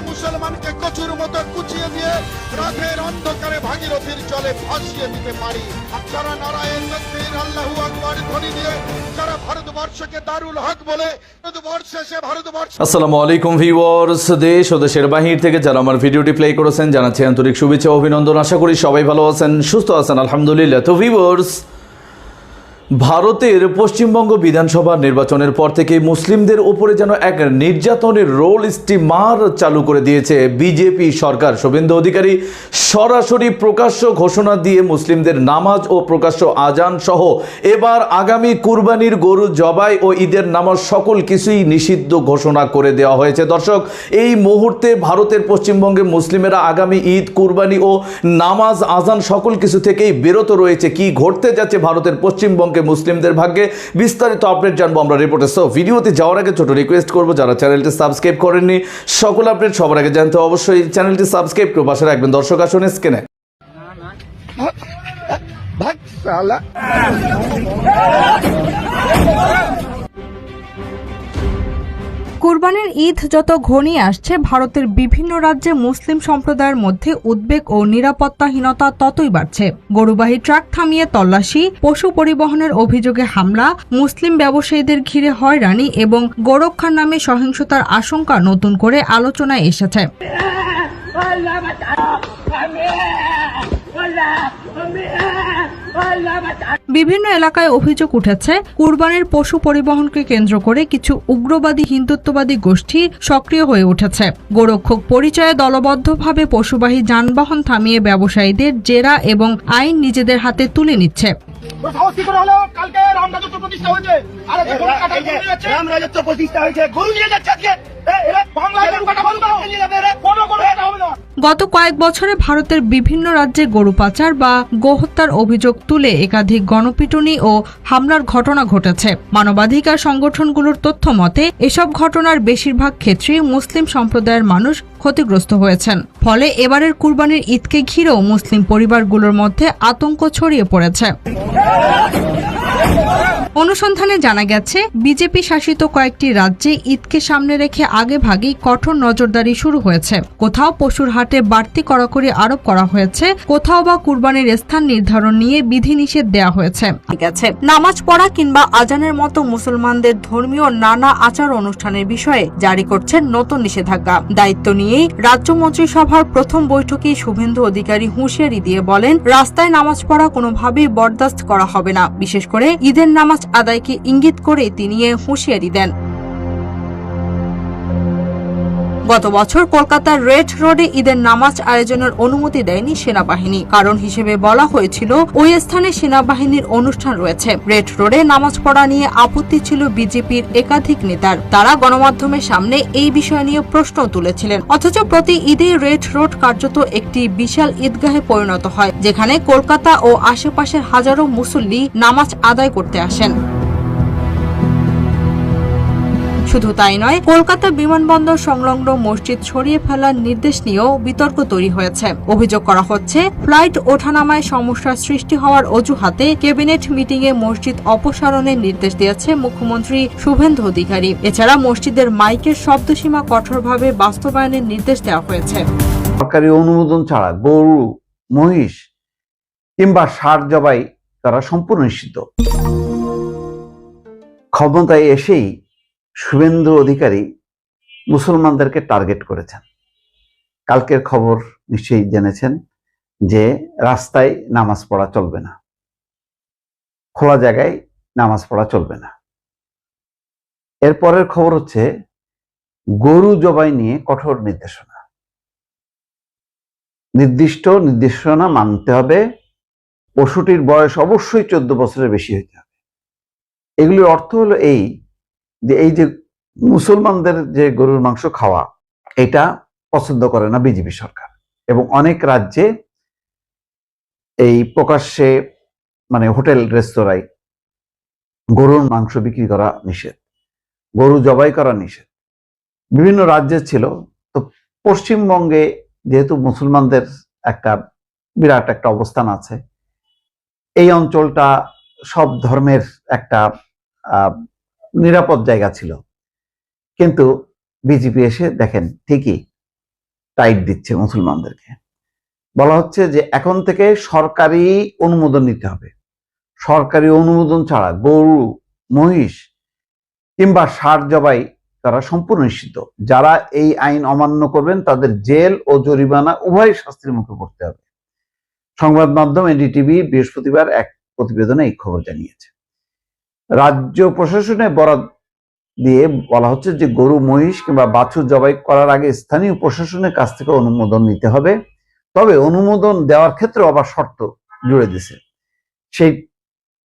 মুসলমানকে কচুর মতো কুচিয়ে দিয়ে রাতের অন্ধকারে ভাগীরথীর জলে ভাসিয়ে দিতে পারি। যারা নারায়ণ তকবীর আল্লাহু আকবার ধ্বনি দিয়ে যারা ভারতবর্ষকে দারুল হক বলে ভারতবর্ষে সে ভারতবর্ষ। আসসালামু আলাইকুম ভিউয়ার্স, দেশ ও দেশের বাহির থেকে যারা আমার ভিডিওটি প্লে করেছেন জানাচ্ছি আন্তরিক শুভেচ্ছা ও অভিনন্দন। আশা করি সবাই ভালো আছেন, সুস্থ আছেন, আলহামদুলিল্লাহ। তো ভিউয়ার্স, ভারতের পশ্চিমবঙ্গ বিধানসভা নির্বাচনের পর থেকে মুসলিমদের উপরে যেন এক নির্যাতনের রোল স্টিমার চালু করে দিয়েছে বিজেপি সরকার। শুভেন্দু অধিকারী সরাসরি প্রকাশ্য ঘোষণা দিয়ে মুসলিমদের নামাজ ও প্রকাশ্য আজান সহ এবার আগামী কুরবানির গরু জবাই ও ঈদের নামাজ সকল কিছুই নিষিদ্ধ ঘোষণা করে দেওয়া হয়েছে। দর্শক, এই মুহূর্তে ভারতের পশ্চিমবঙ্গে মুসলিমেরা আগামী ঈদ, কুরবানি ও নামাজ, আজান সকল কিছু থেকেই বিরত রয়েছে। কি ঘটতে যাচ্ছে ভারতের পশ্চিমবঙ্গে মুসলিমদের ভাগ্যে, বিস্তারিত আপডেট জানবো আমরা রিপোর্টে। সো ভিডিওতে যাওয়ার আগে ছোট রিকোয়েস্ট করবো, যারা চ্যানেলটি সাবস্ক্রাইব করেননি সকল আপডেট সবার আগে জানতে অবশ্যই চ্যানেলটি সাবস্ক্রাইব করে পাশে রাখবেন। দর্শক আসুন স্ক্রিনে। কুরবানির ঈদ যত ঘনিয়ে আসছে, ভারতের বিভিন্ন রাজ্যে মুসলিম সম্প্রদায়ের মধ্যে উদ্বেগ ও নিরাপত্তাহীনতা ততই বাড়ছে। গরুবাহী ট্রাক থামিয়ে তল্লাশি, পশু পরিবহনের অভিযোগে হামলা, মুসলিম ব্যবসায়ীদের ঘিরে হয়রানি এবং গোরক্ষার নামে সহিংসতার আশঙ্কা নতুন করে আলোচনায় এসেছে। বিভিন্ন এলাকায় অভিযোগ উঠেছে, কুরবানির পশু পরিবহনকে কেন্দ্র করে কিছু উগ্রবাদী হিন্দুত্ববাদী গোষ্ঠী সক্রিয় হয়ে উঠেছে। গোরক্ষক পরিচয়ে দলবদ্ধভাবে পশুবাহী যানবাহন থামিয়ে ব্যবসায়ীদের জেরা এবং আইন নিজেদের হাতে তুলে নিচ্ছে। গত কয়েক বছরে ভারতের বিভিন্ন রাজ্যে গরু পাচার বা গোহত্যার অভিযোগ তুলে একাধিক গণপিটুনি ও হামলার ঘটনা ঘটেছে। মানবাধিকার সংগঠনগুলোর তথ্য মতে এসব ঘটনার বেশিরভাগ ক্ষেত্রেই মুসলিম সম্প্রদায়ের মানুষ ক্ষতিগ্রস্ত হয়েছেন। ফলে এবারের কুরবানির ঈদকে ঘিরেও মুসলিম পরিবারগুলোর মধ্যে আতঙ্ক ছড়িয়ে পড়েছে। অনুসন্ধানে জানা গেছে, বিজেপি শাসিত কয়েকটি রাজ্যে ঈদকে সামনে রেখে আগেভাগেই কঠোর নজরদারি শুরু হয়েছে। কোথাও পশুর হাটে বাড়তি কড়াকড়ি আরোপ করা হয়েছে, কোথাও বা কুরবানির স্থান নির্ধারণ নিয়ে বিধিনিষেধ দেওয়া হয়েছে। নামাজ পড়া কিংবা আজানের মতো মুসলমানদের ধর্মীয় নানা আচার অনুষ্ঠানের বিষয়ে জারি করছেন নতুন নিষেধাজ্ঞা। দায়িত্ব নিয়েই রাজ্য মন্ত্রিসভার প্রথম বৈঠকে শুভেন্দু অধিকারী হুঁশিয়ারি দিয়ে বলেন, রাস্তায় নামাজ পড়া কোনোভাবেই বরদাস্ত করা হবে না। বিশেষ করে ঈদের নামাজ আদায়কে ইঙ্গিত করে তিনি হুঁশিয়ারি দেন। গত বছর কলকাতার রেড রোডে ঈদের নামাজ আয়োজনের অনুমতি দেয়নি সেনাবাহিনী। কারণ হিসেবে বলা হয়েছিল, ওই স্থানে সেনাবাহিনীর অনুষ্ঠান রয়েছে। রেড রোডে নামাজ পড়া নিয়ে আপত্তি ছিল বিজেপির একাধিক নেতার। তারা গণমাধ্যমের সামনে এই বিষয় নিয়ে প্রশ্ন তুলেছিলেন। অথচ প্রতি ঈদে রেড রোড কার্যত একটি বিশাল ঈদগাহে পরিণত হয়, যেখানে কলকাতা ও আশেপাশের হাজারো মুসল্লি নামাজ আদায় করতে আসেন। শুধু তাই নয়, কলকাতা বিমানবন্দর সংলগ্ন মসজিদ সরিয়ে ফেলার নির্দেশ নিয়েও বিতর্ক তৈরি হয়েছে। অভিযোগ করা হচ্ছে, ফ্লাইট ওঠানামায় সমস্যার সৃষ্টি হওয়ার অজুহাতে ক্যাবিনেট মিটিংয়ে মসজিদ অপসারণের নির্দেশ দিয়েছে মুখ্যমন্ত্রী শুভেন্দু অধিকারী। এছাড়া মসজিদের মাইকের শব্দসীমা কঠোরভাবে বাস্তবায়নের নির্দেশ দেওয়া হয়েছে। সরকারি অনুমোদন ছাড়া গরু, মহিষ কিংবা ষাঁড় জবাই করা সম্পূর্ণ নিষিদ্ধ। ক্ষমতায় এসেই শুভেন্দু অধিকারী মুসলমানদেরকে টার্গেট করেছেন। কালকের খবর নিশ্চয়ই জেনেছেন যে রাস্তায় নামাজ পড়া চলবে না, খোলা জায়গায় নামাজ পড়া চলবে না। এরপরের খবর হচ্ছে গরু জবাই নিয়ে কঠোর নির্দেশনা। নির্দিষ্ট নির্দেশনা মানতে হবে, পশুটির বয়স অবশ্যই 14 বছরের বেশি হইতে হবে। এগুলির অর্থ হলো এই যে মুসলমানদের যে গরুর মাংস খাওয়া, এটা পছন্দ করে না বিজেপি সরকার। এবং অনেক রাজ্যে এই প্রকাশ্যে হোটেল রেস্তোরাঁয় গরুর মাংস বিক্রি করা নিষেধ, গরু জবাই করা নিষেধ। বিভিন্ন রাজ্যে ছিল। তো পশ্চিমবঙ্গে যেহেতু মুসলমানদের একটা বিরাট একটা অবস্থান আছে, এই অঞ্চলটা সব ধর্মের একটা নিরাপদ জায়গা ছিল, কিন্তু বিজেপি এসে দেখেন ঠিকই টাইট দিচ্ছে মুসলমানদেরকে। বলা হচ্ছে যে এখন থেকে সরকারি অনুমোদন নিতে হবে, সরকারি অনুমোদন ছাড়া গরু, মহিষ কিংবা ষাঁড় জবাই তারা সম্পূর্ণ নিষিদ্ধ। যারা এই আইন অমান্য করবেন তাদের জেল ও জরিমানা উভয় শাস্তির মুখে পড়তে হবে। সংবাদ মাধ্যম এনডিটিভি বৃহস্পতিবার এক প্রতিবেদনে এই খবর জানিয়েছে। রাজ্য প্রশাসনে বরাত দিয়ে বলা হচ্ছে যে গরু, মহিষ কিংবা বাছুর জবাই করার আগে স্থানীয় প্রশাসনের কাছ থেকে অনুমোদন নিতে হবে। তবে অনুমোদন দেওয়ার ক্ষেত্রে আবার শর্ত জুড়ে দিছে। সেই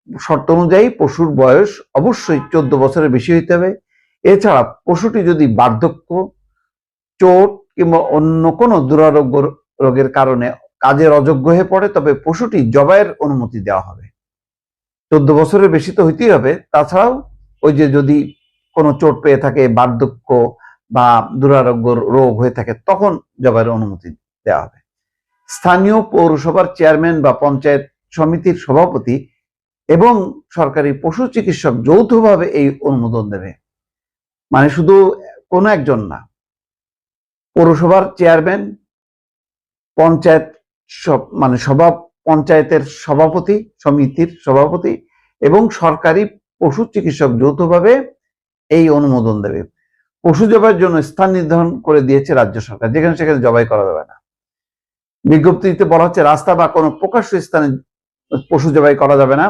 শর্ত অনুযায়ী পশুর বয়স অবশ্যই 14 বছরের বেশি হইতে হবে। এছাড়া পশুটি যদি বার্ধক্য, চোট কিংবা অন্য কোনো দুরারোগ্য রোগের কারণে কাজের অযোগ্য হয়ে পড়ে তবে পশুটি জবাইয়ের অনুমতি দেওয়া হবে। 14 বছরের বেশি তো হইতেই হবে। তাছাড়াও ওই যে যদি কোনো চোট পেয়ে থাকে, বার্ধক্য বা দুরারোগ্য রোগ হয়ে থাকে, তখন জবাইয়ের অনুমতি দেওয়া হবে। স্থানীয় পৌরসভার চেয়ারম্যান বা পঞ্চায়েত সমিতির সভাপতি এবং সরকারি পশু চিকিৎসক যৌথভাবে এই অনুমোদন দেবে। মানে শুধু কোনো একজন না, পৌরসভার চেয়ারম্যান, পঞ্চায়েত পঞ্চায়েতের সভাপতি, সমিতির সভাপতি এবং সরকারি পশু চিকিৎসক যৌথভাবে এই অনুমোদন দেবে। পশু জবাইয়ের জন্য স্থান নির্ধারণ করে দিয়েছে রাজ্য সরকার, যেখানে সেখানে জবাই করা যাবে না। বিজ্ঞপ্তিতে বলা হচ্ছে রাস্তা বা কোনো প্রকাশ্য স্থানে পশু জবাই করা যাবে না।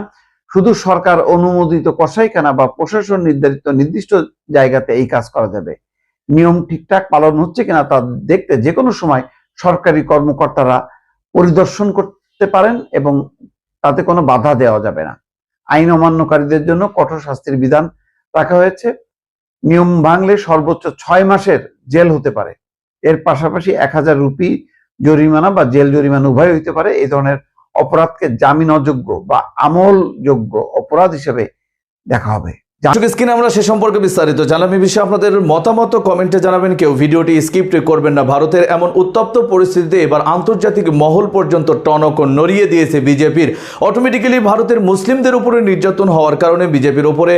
শুধু সরকার অনুমোদিত কসাইখানা বা প্রশাসন নির্ধারিত নির্দিষ্ট জায়গাতে এই কাজ করা যাবে। নিয়ম ঠিকঠাক পালন হচ্ছে কিনা তা দেখতে যে কোনো সময় সরকারি কর্মকর্তারা পরিদর্শন করতে পারেন এবং তাতে কোনো বাধা দেওয়া যাবে না। আইন অমান্যকারীদের জন্য কঠোর শাস্তির বিধান রাখা হয়েছে। নিয়ম ভাঙলে সর্বোচ্চ 6 মাসের জেল হতে পারে। এর পাশাপাশি 1000 রুপি জরিমানা বা জেল জরিমানা উভয় হইতে পারে। এই ধরনের অপরাধকে জামিন অযোগ্য বা আমলযোগ্য অপরাধ হিসেবে দেখা হবে। স্ক্রিনে আমরা সে সম্পর্কে বিস্তারিত জানলাম। এই বিষয়ে আপনাদের মতামত কমেন্টে জানাবেন। কেউ ভিডিওটি স্কিপ করবেন না। ভারতের এমন উত্তপ্ত পরিস্থিতিতে এবার আন্তর্জাতিক মহল পর্যন্ত টনক নড়িয়ে দিয়েছে বিজেপির। অটোমেটিক্যালি ভারতের মুসলিমদের উপরে নির্যাতন হওয়ার কারণে বিজেপির উপরে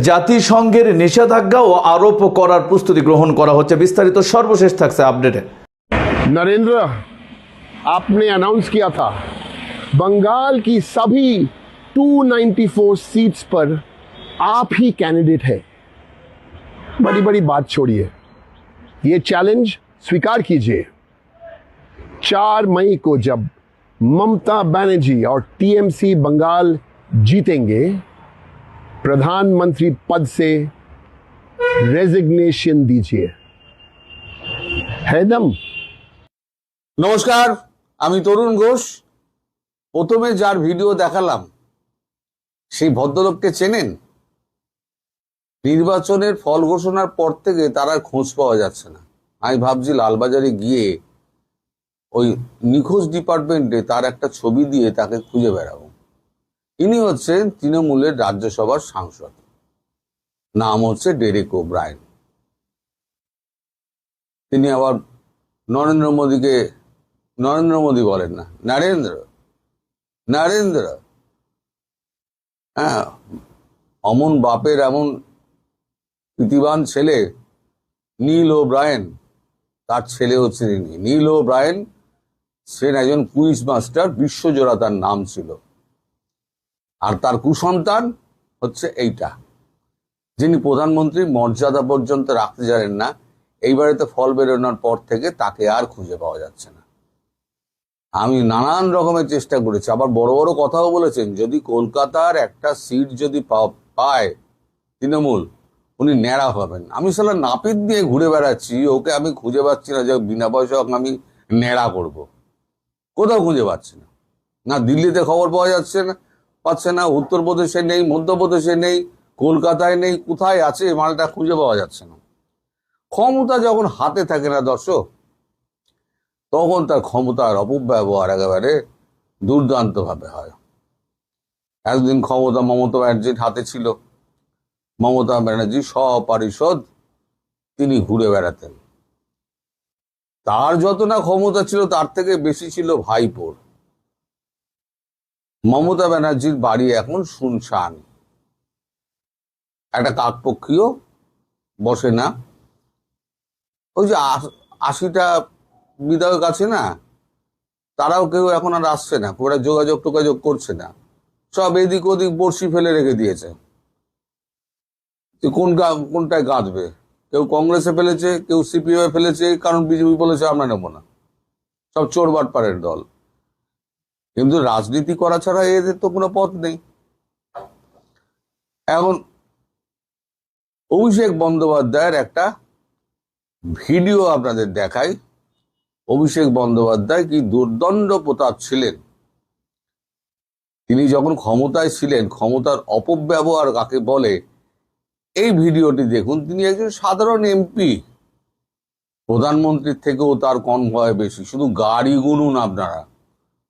জাতিসংঘের নিষেধাজ্ঞাও আরোপ করার প্রস্তুতি গ্রহণ করা হচ্ছে। বিস্তারিত সর্বশেষ থাকছে আপডেটে। नरेंद्र, आपने अनाउंस किया था बंगाल की सभी 294 सीट्स पर आप ही कैंडिडेट है। बड़ी बड़ी बात छोड़िए, ये चैलेंज स्वीकार कीजिए। 4 मई को जब ममता बनर्जी और टीएमसी बंगाल जीतेंगे, प्रधानमंत्री पद से रेजिग्नेशन दीजिए। है दम? নমস্কার, আমি তরুণ ঘোষ। প্রথমে যার ভিডিও দেখালাম সেই ভদ্রলোককে চেনেন? নির্বাচনের ফল ঘোষণার পর থেকে তার আর খোঁজ পাওয়া যাচ্ছে না। আমি ভাবছি লালবাজারে গিয়ে ওই নিখোঁজ ডিপার্টমেন্টে তার একটা ছবি দিয়ে তাকে খুঁজে বেড়াবো। ইনি হচ্ছেন তৃণমূলের রাজ্যসভার সাংসদ, নাম হচ্ছে ডেরেক ওব্রায়েন। তিনি আবার নরেন্দ্র মোদী বলেন না, নরেন্দ্র। হ্যাঁ, অমন বাপের এমন প্রীতিবান ছেলে নীল ওব্রায়েন, তার ছেলে হচ্ছে নীল ওব্রায়েন। সে একজন কুইজ মাস্টার, বিশ্বজোড়া তার নাম ছিল। আর তার কুসন্তান হচ্ছে এইটা, যিনি প্রধানমন্ত্রীর মর্যাদা পর্যন্ত রাখতে জানেন না। এইবারেতে ফল বেরোনোর পর থেকে তাকে আর খুঁজে পাওয়া যাচ্ছে না। আমি নানান রকমের চেষ্টা করেছি, আবার বড় বড় কথাও বলেছেন, যদি কলকাতার একটা সিট যদি পায় তৃণমূল, উনি ন্যাড়া হবেন। আমি সালা নাপিত দিয়ে ঘুরে বেড়াচ্ছি, ওকে আমি খুঁজে পাচ্ছি না যে বিনা পয়সা আমি ন্যাড়া করব। কোথাও খুঁজে পাচ্ছি না। না দিল্লিতে খবর পাওয়া পাচ্ছে না, উত্তরপ্রদেশে নেই, মধ্যপ্রদেশে নেই, কলকাতায় নেই, কোথায় আছে মালটা খুঁজে পাওয়া যাচ্ছে না। ক্ষমতা যখন হাতে থাকে না দর্শক, তখন তার ক্ষমতার অপব্যবহার একেবারে দুর্দান্ত ভাবে হয়। এতদিন ক্ষমতা মমতা ব্যানার্জির হাতে ছিল। মমতা ব্যানার্জি সপরিষদ তিনি ঘুরে বেড়াতেন। তার যত না ক্ষমতা ছিল তার থেকে বেশি ছিল ভাইপোর। মমতা ব্যানার্জির বাড়ি এখন শুনশান, একটা কাকপক্ষীও বসে না। ওই যে 80টা বিধায়ক আছে না, তারাও কেউ এখন আর আসছে না, ওরা যোগাযোগ টোগাযোগ করছে না, সব এদিক ওদিক বড়শি ফেলে রেখে দিয়েছে। কোনটায় গাঁথবে? কেউ কংগ্রেসে ফেলেছে, কেউ সিপিএম ফেলেছে, কারণ বিজেপি বলেছে আমরা নেব না, সব চোর বাটপাড়ের দল। কিন্তু রাজনীতি করা ছাড়া এদের তো কোনো পথ নেই। এখন অভিষেক বন্দ্যোপাধ্যায়ের একটা ভিডিও আপনাদের দেখাই। অভিষেক বন্দ্যোপাধ্যায় কি দুর্দণ্ড প্রতাপ ছিলেন। তিনি যখন ক্ষমতায় ছিলেন, ক্ষমতার অপব্যবহার কাকে বলে, এই ভিডিওটি দেখুন। তিনি একজন সাধারণ এমপি, প্রধানমন্ত্রীর থেকেও তার কনভয় বেশি। শুধু গাড়ি গুনুন আপনারা,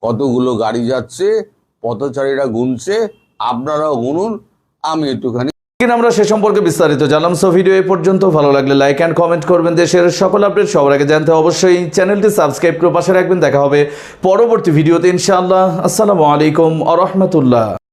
কতগুলো গাড়ি যাচ্ছে, পথচারীরা গুনছে, আপনারাও গুনুন। আমি একটুখানি আমরা সে সম্পর্কে বিস্তারিত জানলাম। সো ভিডিও এই পর্যন্ত। ভালো লাগলে লাইক অ্যান্ড কমেন্ট করবেন। দেশের সকল আপডেট সবার আগে জানতে অবশ্যই চ্যানেলটি সাবস্ক্রাইব করে পাশে রাখবেন। দেখা হবে পরবর্তী ভিডিওতে ইনশাআল্লাহ। আসসালামু আলাইকুম ওয়া রাহমাতুল্লাহ।